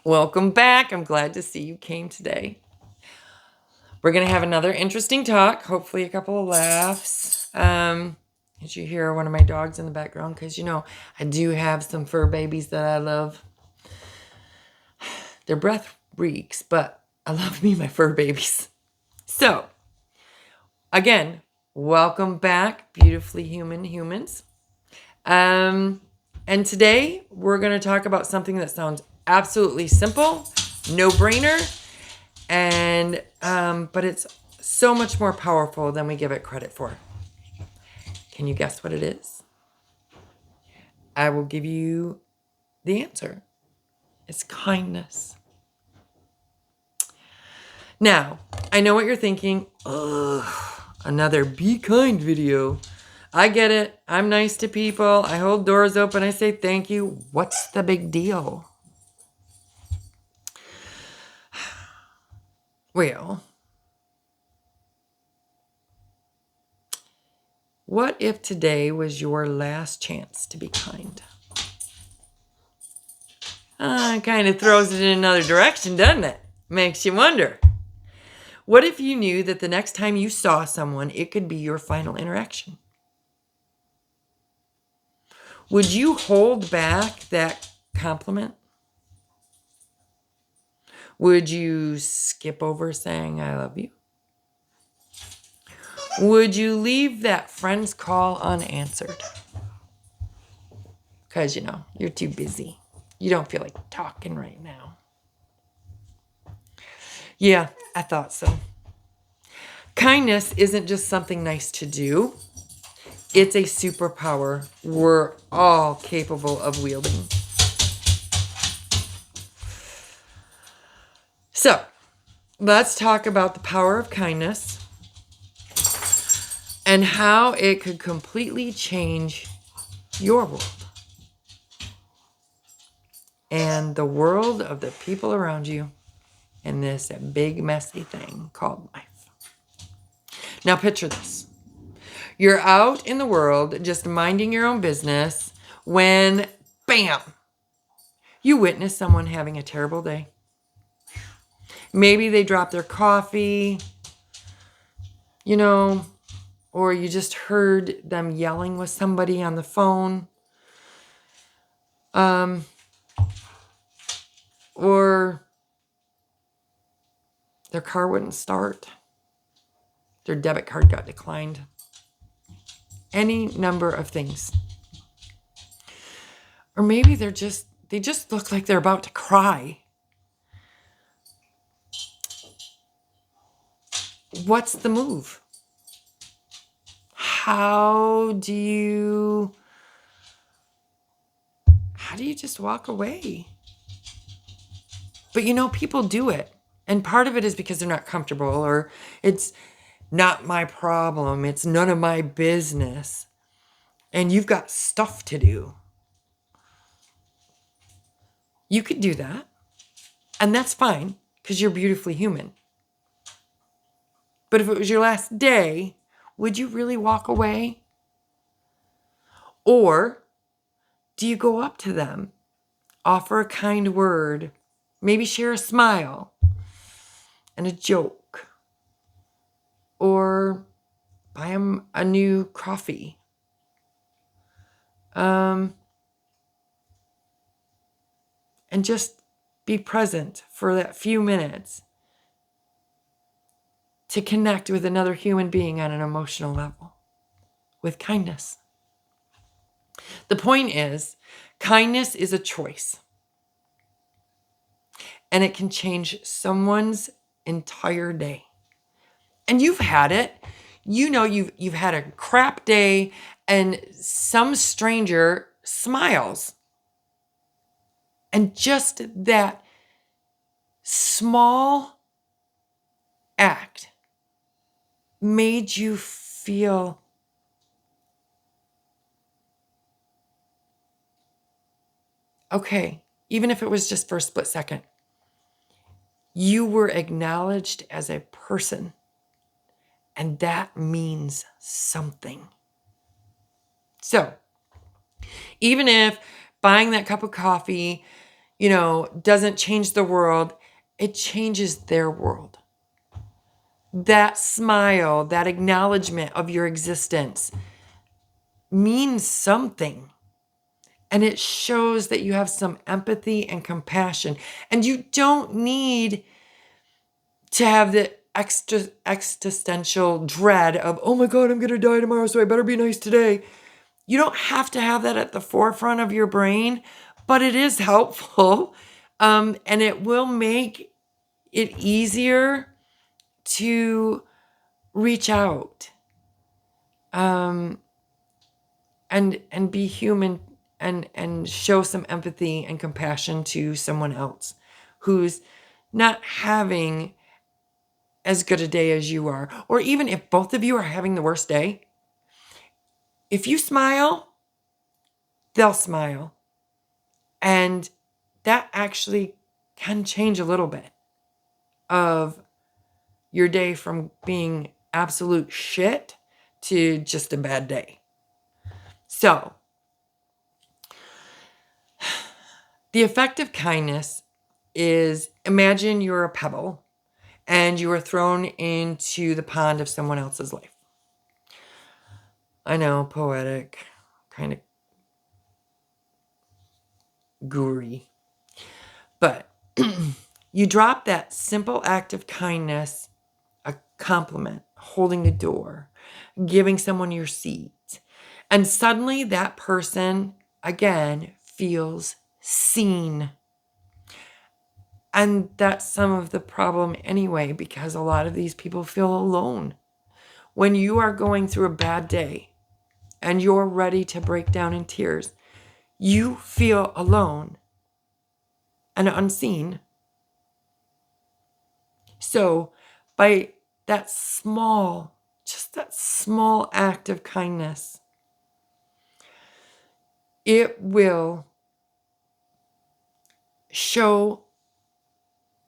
Welcome back. I'm glad to see you came today. We're going to have another interesting talk, hopefully a couple of laughs. As you hear one of my dogs in the background, because I do have some fur babies that I love. Their breath reeks, but I love me my fur babies. So, again, welcome back, beautifully human humans. And today we're going to talk about something that sounds absolutely simple, no-brainer, and but it's so much more powerful than we give it credit for. Can you guess what it is? I will give you the answer. It's kindness. Now, I know what you're thinking. Ugh, another be kind video. I get it. I'm nice to people. I hold doors open. I say thank you. What's the big deal? Well, what if today was your last chance to be kind? It kind of throws it in another direction, doesn't it? Makes you wonder. What if you knew that the next time you saw someone, it could be your final interaction? Would you hold back that compliment? Would you skip over saying, I love you? Would you leave that friend's call unanswered? Because, you're too busy. You don't feel like talking right now. Yeah, I thought so. Kindness isn't just something nice to do. It's a superpower we're all capable of wielding. So, let's talk about the power of kindness and how it could completely change your world and the world of the people around you in this big messy thing called life. Now picture this. You're out in the world just minding your own business when, bam, you witness someone having a terrible day. Maybe they dropped their coffee, or you just heard them yelling with somebody on the phone. Or their car wouldn't start. Their debit card got declined. Any number of things. Or maybe they just look like they're about to cry. What's the move? How do you just walk away? But people do it. And part of it is because they're not comfortable, or it's not my problem. It's none of my business. And you've got stuff to do. You could do that. And that's fine, because you're beautifully human. But if it was your last day, would you really walk away? Or do you go up to them, offer a kind word, maybe share a smile and a joke, or buy them a new coffee? And just be present for that few minutes to connect with another human being on an emotional level with kindness. The point is, kindness is a choice. And it can change someone's entire day. And you've had it. You've had a crap day and some stranger smiles. And just that small act made you feel okay, even if it was just for a split second. You were acknowledged as a person, and that means something. So, even if buying that cup of coffee, doesn't change the world. It changes their world. That smile, that acknowledgement of your existence means something. And it shows that you have some empathy and compassion. And you don't need to have the existential dread of, oh my God, I'm going to die tomorrow, so I better be nice today. You don't have to have that at the forefront of your brain, but it is helpful. And it will make it easier to reach out and be human and show some empathy and compassion to someone else who's not having as good a day as you are. Or even if both of you are having the worst day, if you smile, they'll smile. And that actually can change a little bit of your day from being absolute shit to just a bad day. So, the effect of kindness is, imagine you're a pebble and you are thrown into the pond of someone else's life. I know, poetic, kind of gooey. But you drop that simple act of kindness, a compliment, holding the door, giving someone your seat, and suddenly that person, again, feels seen. And that's some of the problem anyway, because a lot of these people feel alone. When you are going through a bad day and you're ready to break down in tears, you feel alone and unseen. So by that small act of kindness, it will show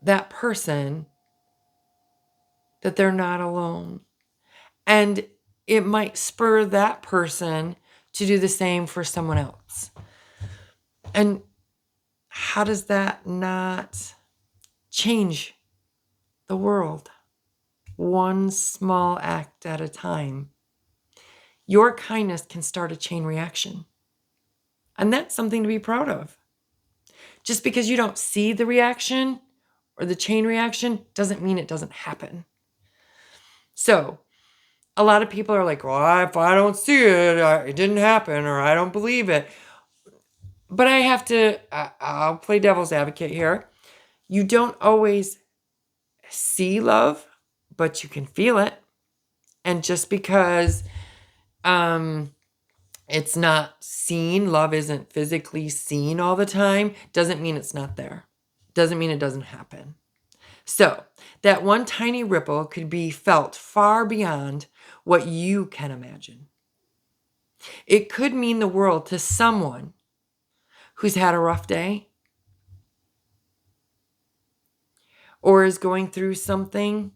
that person that they're not alone. And it might spur that person to do the same for someone else. And how does that not change the world? One small act at a time. Your kindness can start a chain reaction. And that's something to be proud of. Just because you don't see the reaction or the chain reaction doesn't mean it doesn't happen. So, a lot of people are like, well, if I don't see it, it didn't happen, or I don't believe it. But I'll play devil's advocate here. You don't always see love, but you can feel it. And just because it's not seen, love isn't physically seen all the time, doesn't mean it's not there. Doesn't mean it doesn't happen. So that one tiny ripple could be felt far beyond what you can imagine. It could mean the world to someone who's had a rough day or is going through something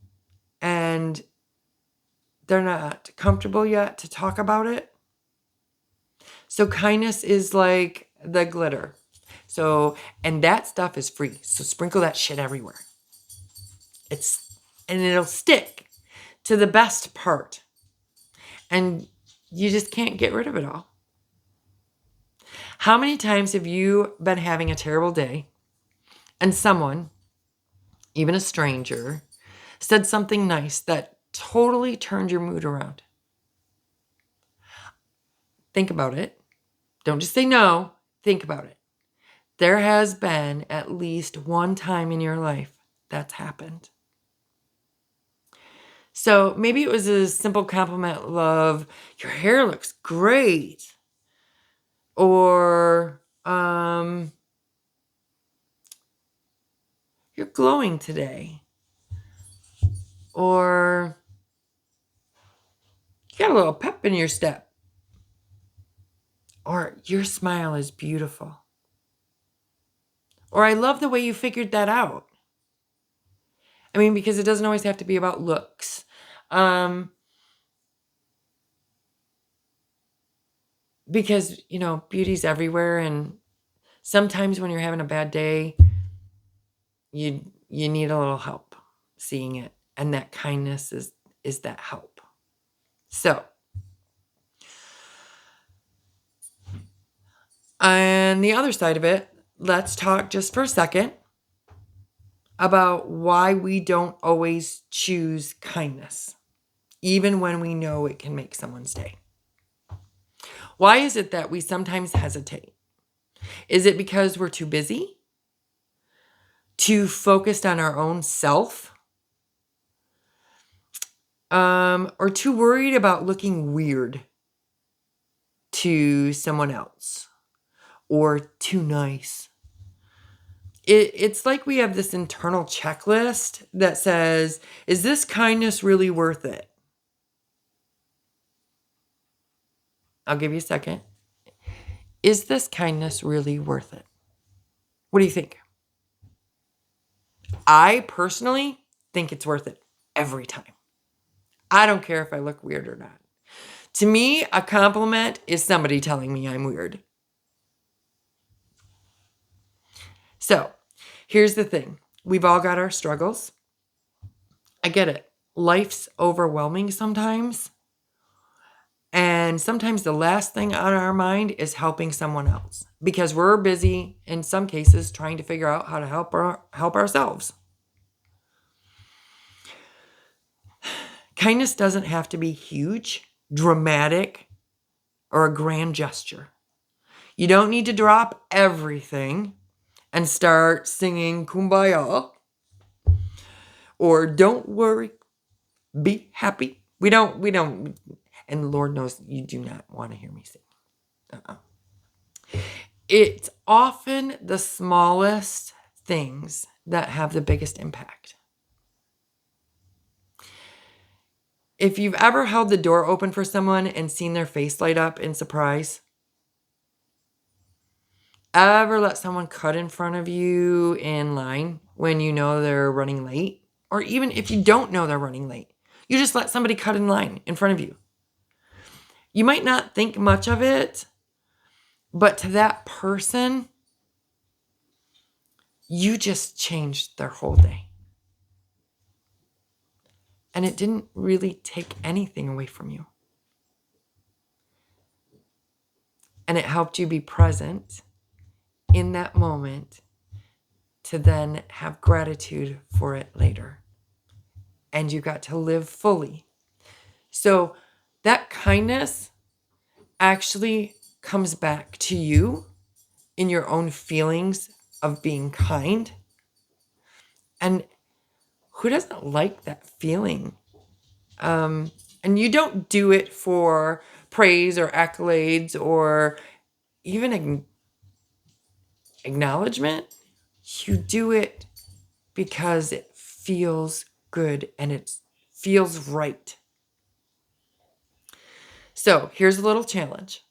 and they're not comfortable yet to talk about it. So kindness is like the glitter. And that stuff is free. So sprinkle that shit everywhere. And it'll stick to the best part. And you just can't get rid of it all. How many times have you been having a terrible day and someone, even a stranger, said something nice that totally turned your mood around? Think about it. Don't just say no. Think about it. There has been at least one time in your life that's happened. So maybe it was a simple compliment of, your hair looks great. Or, you're glowing today. Or, you got a little pep in your step. Or, your smile is beautiful. Or, I love the way you figured that out. I mean, because it doesn't always have to be about looks. Because, beauty's everywhere, and Sometimes when you're having a bad day, you need a little help seeing it, and that kindness is that help. So, on the other side of it, let's talk just for a second about why we don't always choose kindness, even when we know it can make someone's day. Why is it that we sometimes hesitate? Is it because we're too busy? Too focused on our own self? Or too worried about looking weird to someone else? Or too nice? It's like we have this internal checklist that says, is this kindness really worth it? I'll give you a second. Is this kindness really worth it? What do you think? I personally think it's worth it every time. I don't care if I look weird or not. To me, a compliment is somebody telling me I'm weird. So, here's the thing. We've all got our struggles. I get it. Life's overwhelming sometimes. And sometimes the last thing on our mind is helping someone else because we're busy, in some cases, trying to figure out how to help ourselves. Kindness doesn't have to be huge, dramatic, or a grand gesture. You don't need to drop everything and start singing Kumbaya or don't worry, be happy. We don't, and Lord knows you do not want to hear me sing. It's often the smallest things that have the biggest impact. If you've ever held the door open for someone and seen their face light up in surprise, ever let someone cut in front of you in line when you know they're running late? Or even if you don't know they're running late, you just let somebody cut in line in front of you. You might not think much of it, but to that person, you just changed their whole day. And it didn't really take anything away from you. And it helped you be present in that moment to then have gratitude for it later. And you got to live fully. So that kindness actually comes back to you in your own feelings of being kind. And who doesn't like that feeling? And you don't do it for praise or accolades or even acknowledgement. You do it because it feels good and it feels right. So here's a little challenge.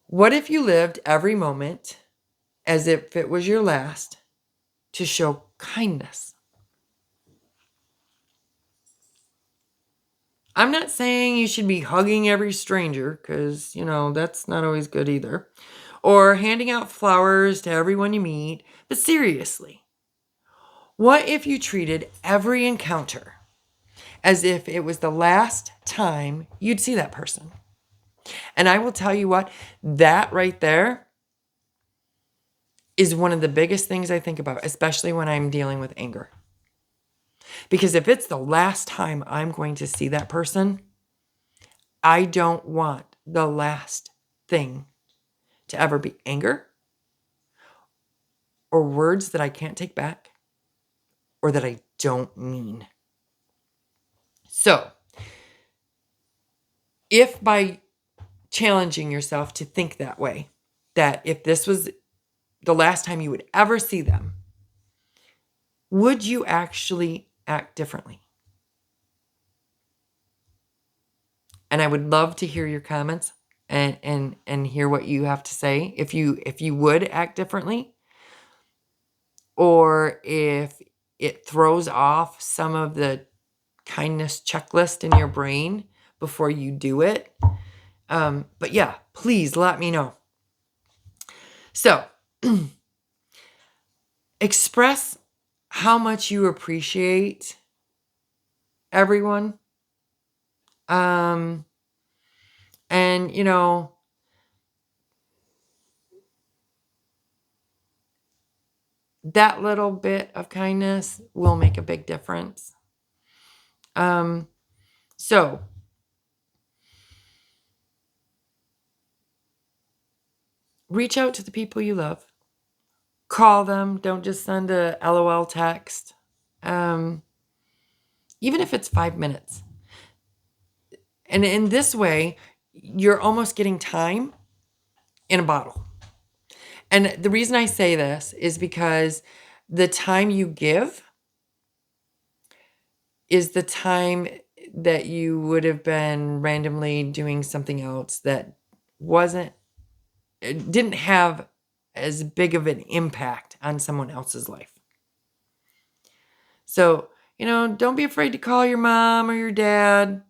What if you lived every moment as if it was your last to show kindness? I'm not saying you should be hugging every stranger because, that's not always good either. Or handing out flowers to everyone you meet. But seriously, what if you treated every encounter as if it was the last time you'd see that person? And I will tell you what, that right there is one of the biggest things I think about, especially when I'm dealing with anger. Because if it's the last time I'm going to see that person, I don't want the last thing to ever be anger or words that I can't take back or that I don't mean. So, if by challenging yourself to think that way, that if this was the last time you would ever see them, would you actually act differently? And I would love to hear your comments and hear what you have to say. If you would act differently, or if it throws off some of the kindness checklist in your brain before you do it. But yeah, please let me know. So express how much you appreciate everyone. And, that little bit of kindness will make a big difference. So reach out to the people you love. Call them. Don't just send a LOL text. Even if it's 5 minutes. And in this way, you're almost getting time in a bottle. And the reason I say this is because the time you give is the time that you would have been randomly doing something else that didn't have as big of an impact on someone else's life. So, don't be afraid to call your mom or your dad.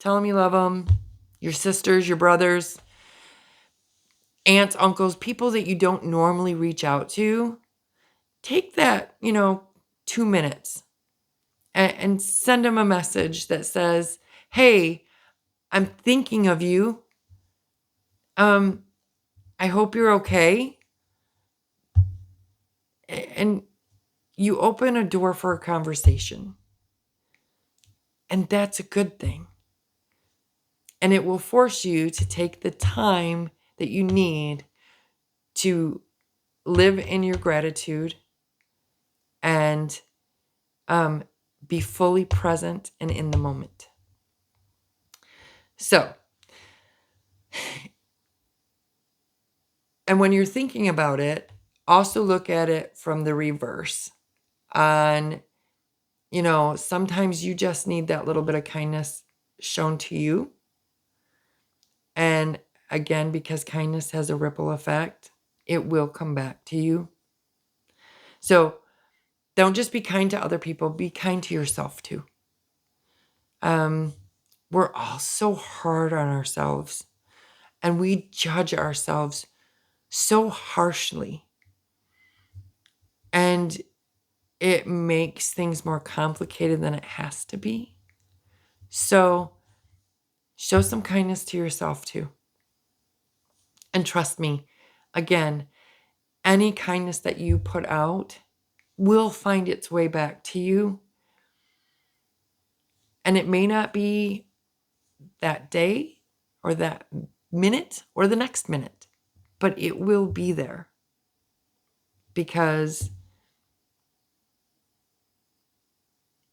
Tell them you love them. Your sisters, your brothers, aunts, uncles, people that you don't normally reach out to. Take that, 2 minutes and send them a message that says, hey, I'm thinking of you. I hope you're okay. And you open a door for a conversation. And that's a good thing. And it will force you to take the time that you need to live in your gratitude and be fully present and in the moment. So, and when you're thinking about it, also look at it from the reverse. Sometimes you just need that little bit of kindness shown to you. And again, because kindness has a ripple effect, it will come back to you. So don't just be kind to other people, be kind to yourself too. We're all so hard on ourselves and we judge ourselves so harshly. And it makes things more complicated than it has to be. So show some kindness to yourself too. And trust me, again, any kindness that you put out will find its way back to you. And it may not be that day or that minute or the next minute, but it will be there because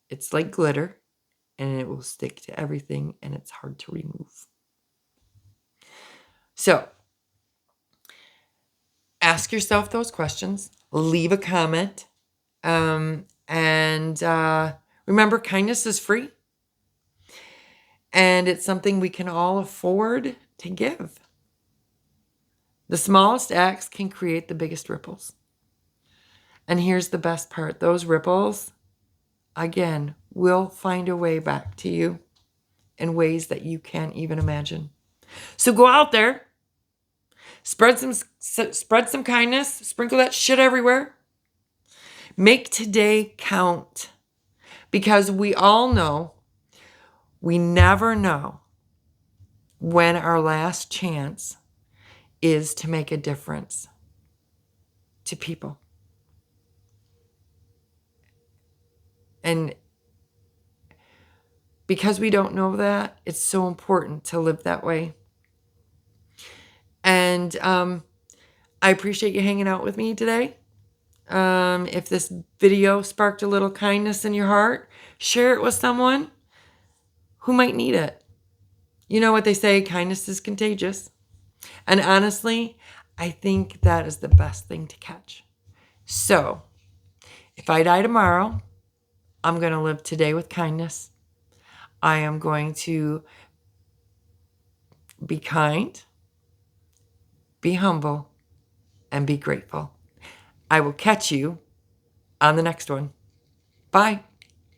it's like glitter and it will stick to everything and it's hard to remove. So ask yourself those questions, leave a comment, and remember, kindness is free. And it's something we can all afford to give. The smallest acts can create the biggest ripples. And here's the best part. Those ripples, again, will find a way back to you in ways that you can't even imagine. So go out there, spread some kindness, sprinkle that shit everywhere. Make today count. Because we all know, we never know when our last chance is to make a difference to people. And because we don't know that, it's so important to live that way. And I appreciate you hanging out with me today. If this video sparked a little kindness in your heart, share it with someone who might need it. You know what they say, kindness is contagious. And honestly, I think that is the best thing to catch. So, if I die tomorrow, I'm going to live today with kindness. I am going to be kind, be humble, and be grateful. I will catch you on the next one. Bye.